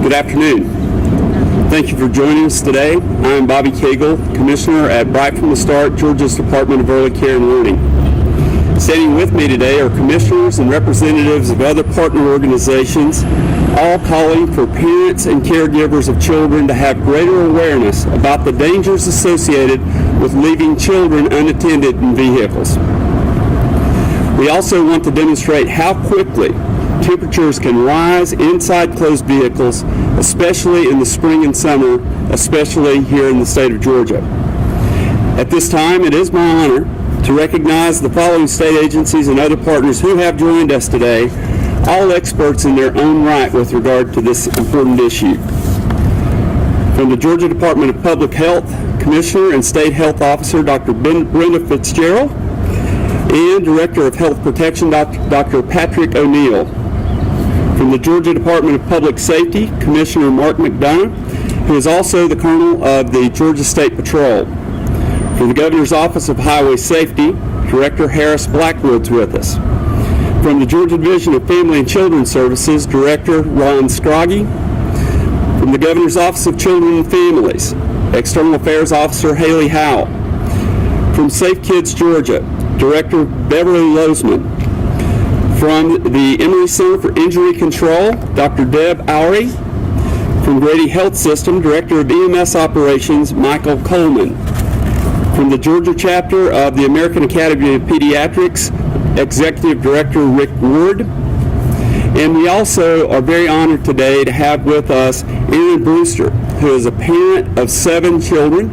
Good afternoon. Thank you for joining us today. I am Bobby Cagle, Commissioner at Right From the Start, Georgia's Department of Early Care and Learning. Standing with me today are commissioners and representatives of other partner organizations, all calling for parents and caregivers of children to have greater awareness about the dangers associated with leaving children unattended in vehicles. We also want to demonstrate how quickly temperatures can rise inside closed vehicles, especially in the spring and summer, especially here in the state of Georgia. At this time, it is my honor to recognize the following state agencies and other partners who have joined us today, all experts in their own right with regard to this important issue. From the Georgia Department of Public Health, Commissioner and State Health Officer Dr. Brenda Fitzgerald, and Director of Health Protection Dr. Patrick O'Neill. From the Georgia Department of Public Safety, Commissioner Mark McDonough, who is also the Colonel of the Georgia State Patrol. From the Governor's Office of Highway Safety, Director Harris Blackwood's with us. From the Georgia Division of Family and Children's Services, Director Ron Scroggie. From the Governor's Office of Children and Families, External Affairs Officer Haley Howell. From Safe Kids Georgia, Director Beverly Losman. From the Emory Center for Injury Control, Dr. Deb Houry. From Grady Health System, Director of EMS Operations, Michael Coleman. From the Georgia chapter of the American Academy of Pediatrics, Executive Director Rick Ward. And we also are very honored today to have with us Erin Brewster, who is a parent of 7 children.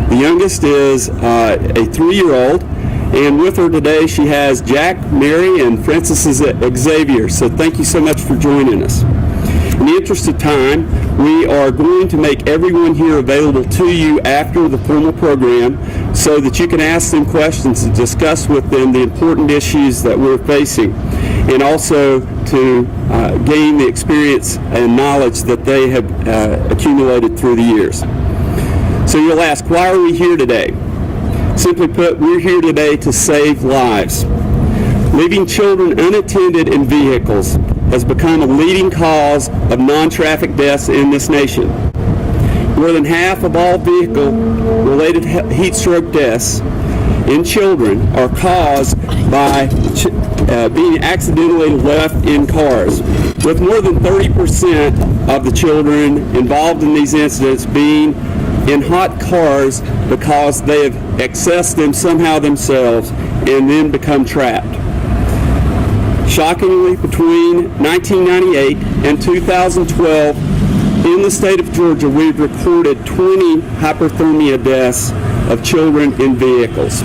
The youngest is a 3-year-old. And with her today, she has Jack, Mary, and Francis Xavier. So thank you so much for joining us. In the interest of time, we are going to make everyone here available to you after the formal program so that you can ask them questions and discuss with them the important issues that we're facing, and also to gain the experience and knowledge that they have accumulated through the years. So you'll ask, why are we here today? Simply put, we're here today to save lives. Leaving children unattended in vehicles has become a leading cause of non-traffic deaths in this nation. More than half of all vehicle-related heat stroke deaths in children are caused by being accidentally left in cars, with more than 30% of the children involved in these incidents being in hot cars because they have accessed them somehow themselves and then become trapped. Shockingly, between 1998 and 2012, in the state of Georgia, we've recorded 20 hypothermia deaths of children in vehicles.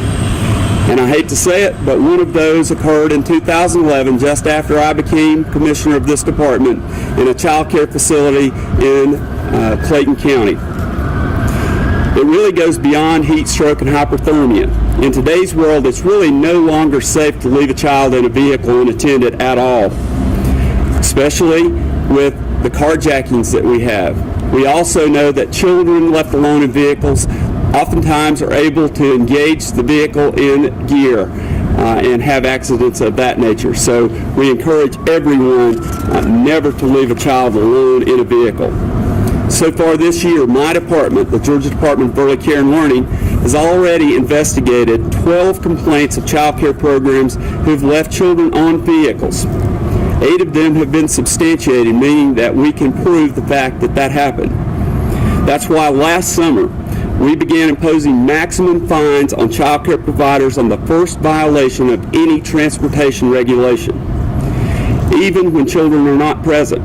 And I hate to say it, but one of those occurred in 2011, just after I became commissioner of this department, in a child care facility in Clayton County. It really goes beyond heat stroke and hypothermia. In today's world, it's really no longer safe to leave a child in a vehicle unattended at all, especially with the carjackings that we have. We also know that children left alone in vehicles oftentimes are able to engage the vehicle in gear and have accidents of that nature. So we encourage everyone never to leave a child alone in a vehicle. So far this year, my department, the Georgia Department of Early Care and Learning, has already investigated 12 complaints of child care programs who've left children on vehicles. 8 of them have been substantiated, meaning that we can prove the fact that that happened. That's why last summer, we began imposing maximum fines on child care providers on the first violation of any transportation regulation, even when children are not present.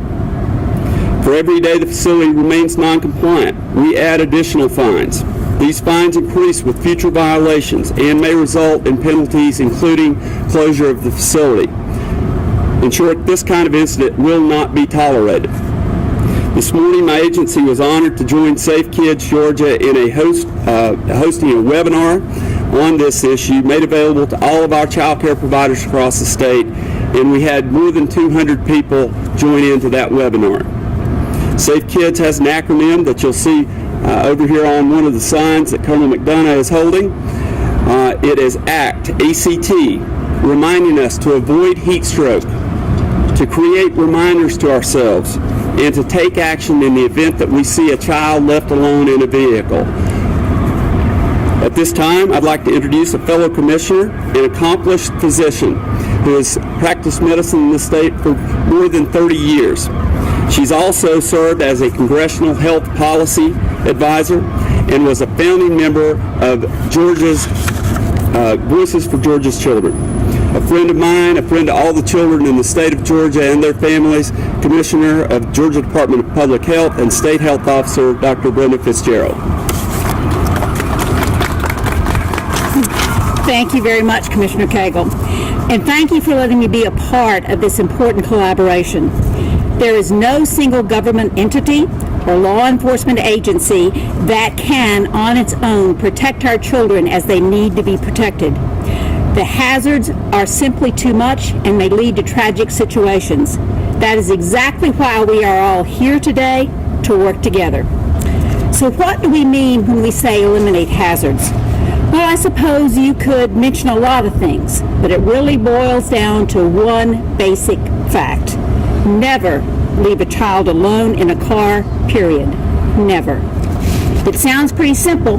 For every day the facility remains non-compliant, we add additional fines. These fines increase with future violations and may result in penalties, including closure of the facility. In short, this kind of incident will not be tolerated. This morning, my agency was honored to join Safe Kids Georgia in hosting a webinar on this issue made available to all of our child care providers across the state, and we had more than 200 people join into that webinar. Safe Kids has an acronym that you'll see over here on one of the signs that Colonel McDonough is holding. It is ACT, A-C-T, reminding us to avoid heat stroke, to create reminders to ourselves, and to take action in the event that we see a child left alone in a vehicle. At this time, I'd like to introduce a fellow commissioner and accomplished physician who has practiced medicine in the state for more than 30 years. She's also served as a congressional health policy advisor and was a founding member of Georgia's Voices for Georgia's Children. A friend of mine, a friend to all the children in the state of Georgia and their families, Commissioner of Georgia Department of Public Health and State Health Officer, Dr. Brenda Fitzgerald. Thank you very much, Commissioner Cagle. And thank you for letting me be a part of this important collaboration. There is no single government entity or law enforcement agency that can, on its own, protect our children as they need to be protected. The hazards are simply too much and may lead to tragic situations. That is exactly why we are all here today to work together. So what do we mean when we say eliminate hazards? Well, I suppose you could mention a lot of things, but it really boils down to one basic fact. Never leave a child alone in a car, period. Never. It sounds pretty simple,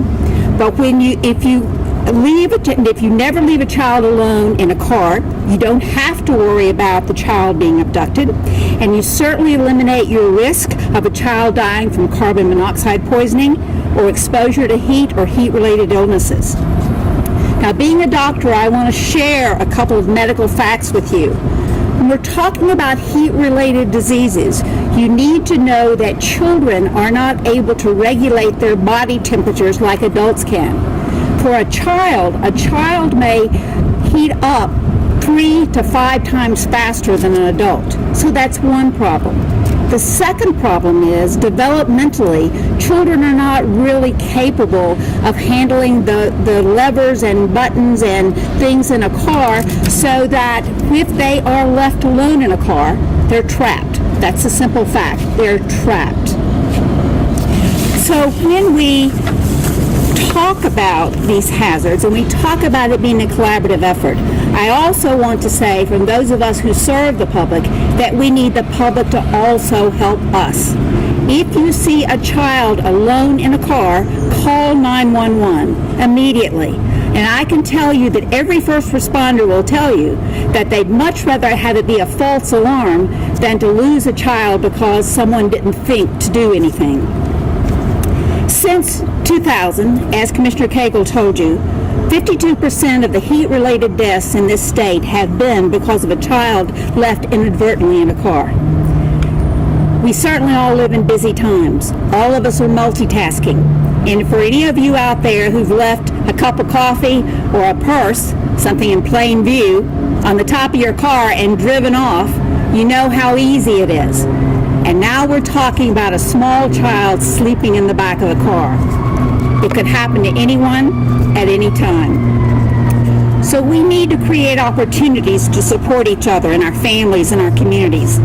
but if you never leave a child alone in a car, you don't have to worry about the child being abducted, and you certainly eliminate your risk of a child dying from carbon monoxide poisoning or exposure to heat or heat-related illnesses. Now, being a doctor, I want to share a couple of medical facts with you. When we're talking about heat-related diseases, you need to know that children are not able to regulate their body temperatures like adults can. For a child may heat up 3 to 5 times faster than an adult. So that's one problem. The second problem is, developmentally, children are not really capable of handling the levers and buttons and things in a car, so that if they are left alone in a car, they're trapped. That's a simple fact. They're trapped. So when we talk about these hazards and we talk about it being a collaborative effort, I also want to say, from those of us who serve the public, that we need the public to also help us. If you see a child alone in a car, call 911 immediately. And I can tell you that every first responder will tell you that they'd much rather have it be a false alarm than to lose a child because someone didn't think to do anything. Since 2000, as Commissioner Cagle told you, 52% of the heat-related deaths in this state have been because of a child left inadvertently in a car. We certainly all live in busy times. All of us are multitasking. And for any of you out there who've left a cup of coffee or a purse, something in plain view, on the top of your car and driven off, you know how easy it is. And now we're talking about a small child sleeping in the back of the car. It could happen to anyone at any time. So we need to create opportunities to support each other and our families and our communities.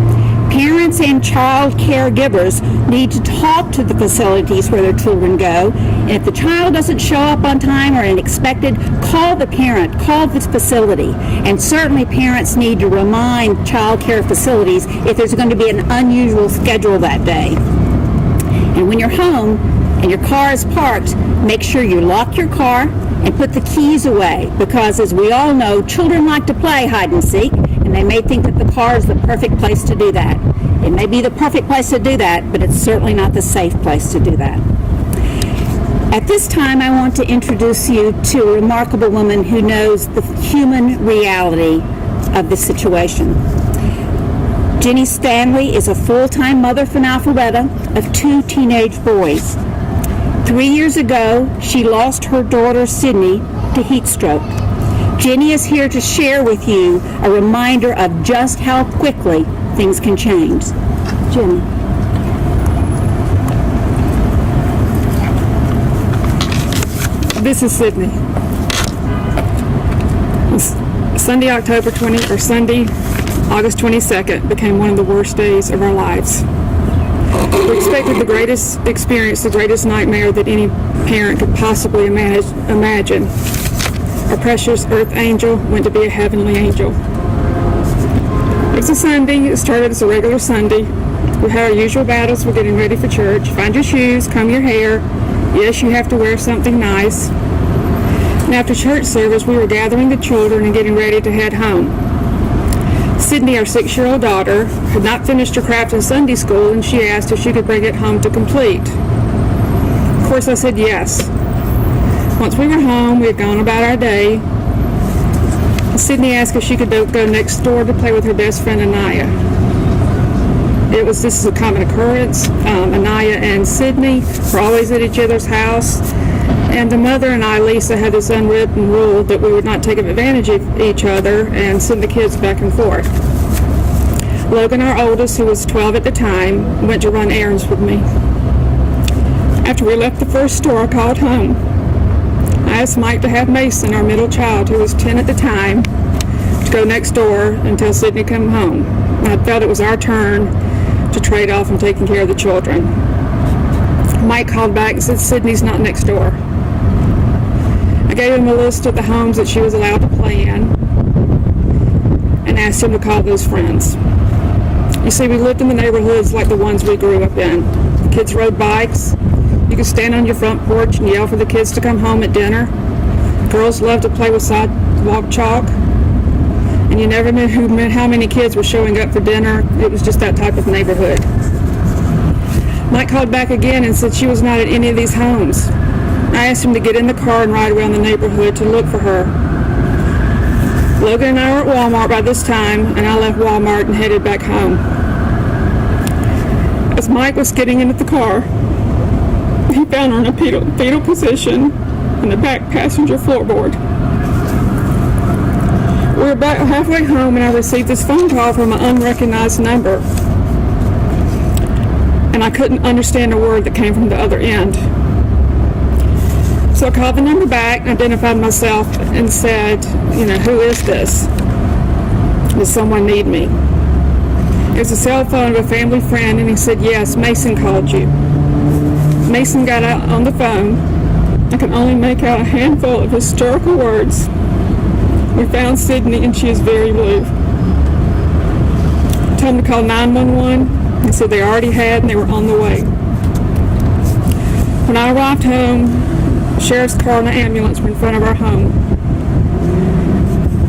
Parents and child caregivers need to talk to the facilities where their children go. And if the child doesn't show up on time or unexpected, call the parent, call the facility. And certainly parents need to remind child care facilities if there's going to be an unusual schedule that day. And when you're home and your car is parked, make sure you lock your car and put the keys away, because as we all know, children like to play hide and seek, and they may think that the car is the perfect place to do that. It may be the perfect place to do that, but it's certainly not the safe place to do that. At this time, I want to introduce you to a remarkable woman who knows the human reality of this situation. Jenny Stanley is a full-time mother from Alpharetta of 2 teenage boys. 3 years ago, she lost her daughter, Sydney, to heat stroke. Jenny is here to share with you a reminder of just how quickly things can change. Jenny. This is Sydney. Sunday, August 22nd became one of the worst days of our lives. We expected the greatest experience, the greatest nightmare that any parent could possibly imagine. Our precious earth angel went to be a heavenly angel. It was a Sunday. It started as a regular Sunday. We had our usual battles. We're getting ready for church. Find your shoes, comb your hair. Yes, you have to wear something nice. And after church service, we were gathering the children and getting ready to head home. Sydney, our 6-year-old daughter, had not finished her craft in Sunday school, and she asked if she could bring it home to complete. Of course, I said yes. Once we were home, we had gone about our day. Sydney asked if she could go next door to play with her best friend, Anaya. This is a common occurrence. Anaya and Sydney were always at each other's house. And the mother and I, Lisa, had this unwritten rule that we would not take advantage of each other and send the kids back and forth. Logan, our oldest, who was 12 at the time, went to run errands with me. After we left the first store, I called home. I asked Mike to have Mason, our middle child, who was 10 at the time, to go next door until Sydney came home. And I felt it was our turn to trade off in taking care of the children. Mike called back and said Sydney's not next door. I gave him a list of the homes that she was allowed to play in and asked him to call those friends. You see, we lived in the neighborhoods like the ones we grew up in. The kids rode bikes. You could stand on your front porch and yell for the kids to come home at dinner. Girls loved to play with sidewalk chalk. And you never knew how many kids were showing up for dinner. It was just that type of neighborhood. Mike called back again and said she was not at any of these homes. I asked him to get in the car and ride around the neighborhood to look for her. Logan and I were at Walmart by this time, and I left Walmart and headed back home. As Mike was getting into the car, he found her in a fetal position in the back passenger floorboard. We were about halfway home, and I received this phone call from an unrecognized number. And I couldn't understand a word that came from the other end. So I called the number back, identified myself, and said, who is this? Does someone need me? It was a cell phone of a family friend, and he said, yes, Mason called you. Mason got out on the phone. I can only make out a handful of hysterical words. We found Sydney, and she is very blue. I told him to call 911. They said they already had, and they were on the way. When I arrived home, the sheriff's car and the ambulance were in front of our home.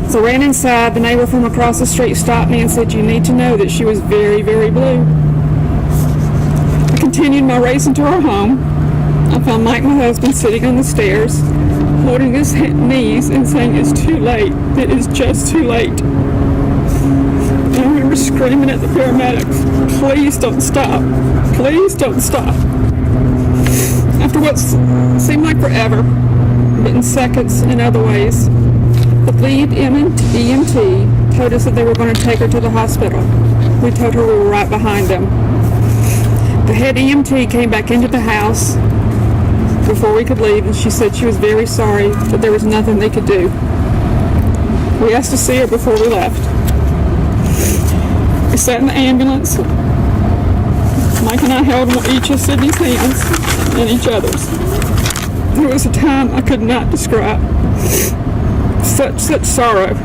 So I ran inside. The neighbor from across the street stopped me and said, you need to know that she was very, very blue. I continued my race into our home. I found Mike, my husband, sitting on the stairs, holding his knees and saying, it's too late. It is just too late. And I remember screaming at the paramedics, please don't stop. Please don't stop. After what seemed like forever, but in seconds in other ways, the lead EMT told us that they were going to take her to the hospital. We told her we were right behind them. The head EMT came back into the house before we could leave, and she said she was very sorry, but there was nothing they could do. We asked to see her before we left. We sat in the ambulance. Mike and I held each of Sydney's hands and each other's. It was a time I could not describe. Such sorrow.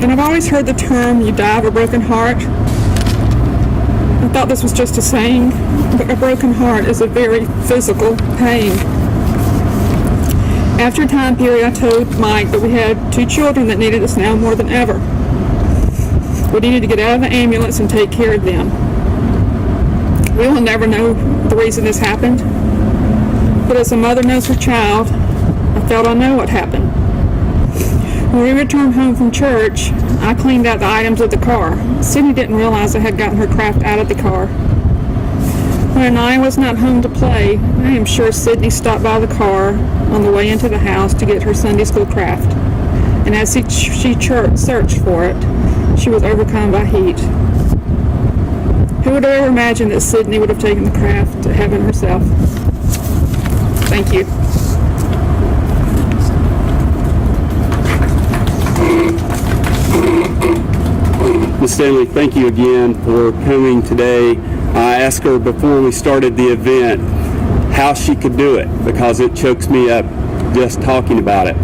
And I've always heard the term, you die of a broken heart. I thought this was just a saying, but a broken heart is a very physical pain. After a time period, I told Mike that we had 2 children that needed us now more than ever. We needed to get out of the ambulance and take care of them. We will never know the reason this happened, but as a mother knows her child, I felt I know what happened. When we returned home from church, I cleaned out the items of the car. Sydney didn't realize I had gotten her craft out of the car. When I was not home to play, I am sure Sydney stopped by the car on the way into the house to get her Sunday school craft. And as she searched for it, she was overcome by heat. Who would have ever imagined that Sydney would have taken the craft to heaven herself? Thank you. Ms. Stanley, thank you again for coming today. I asked her before we started the event how she could do it, because it chokes me up just talking about it.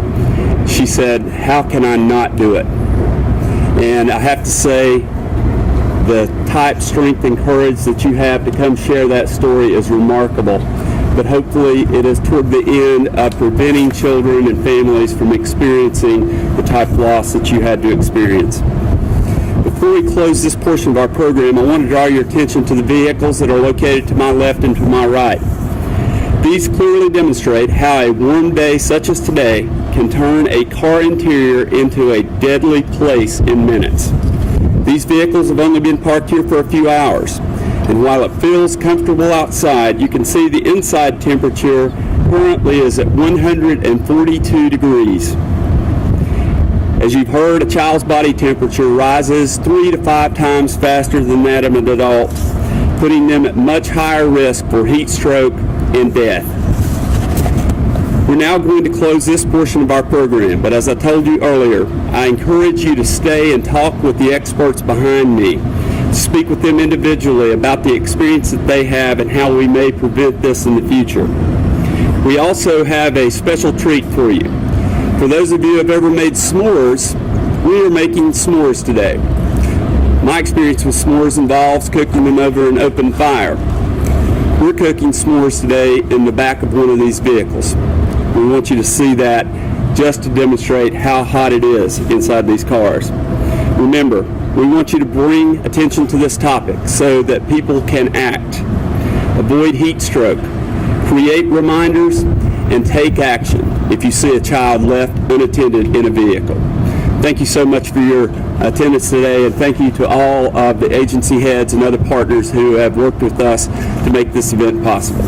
She said, how can I not do it? And I have to say, The type, strength, and courage that you have to come share that story is remarkable. But hopefully it is toward the end of preventing children and families from experiencing the type of loss that you had to experience. Before we close this portion of our program, I want to draw your attention to the vehicles that are located to my left and to my right. These clearly demonstrate how a warm day such as today can turn a car interior into a deadly place in minutes. These vehicles have only been parked here for a few hours, and while it feels comfortable outside, you can see the inside temperature currently is at 142 degrees. As you've heard, a child's body temperature rises 3 to 5 times faster than that of an adult, putting them at much higher risk for heat stroke and death. We're now going to close this portion of our program, but as I told you earlier, I encourage you to stay and talk with the experts behind me. Speak with them individually about the experience that they have and how we may prevent this in the future. We also have a special treat for you. For those of you who have ever made s'mores, we are making s'mores today. My experience with s'mores involves cooking them over an open fire. We're cooking s'mores today in the back of one of these vehicles. We want you to see that just to demonstrate how hot it is inside these cars. Remember, we want you to bring attention to this topic so that people can act, avoid heat stroke, create reminders, and take action if you see a child left unattended in a vehicle. Thank you so much for your attendance today, and thank you to all of the agency heads and other partners who have worked with us to make this event possible.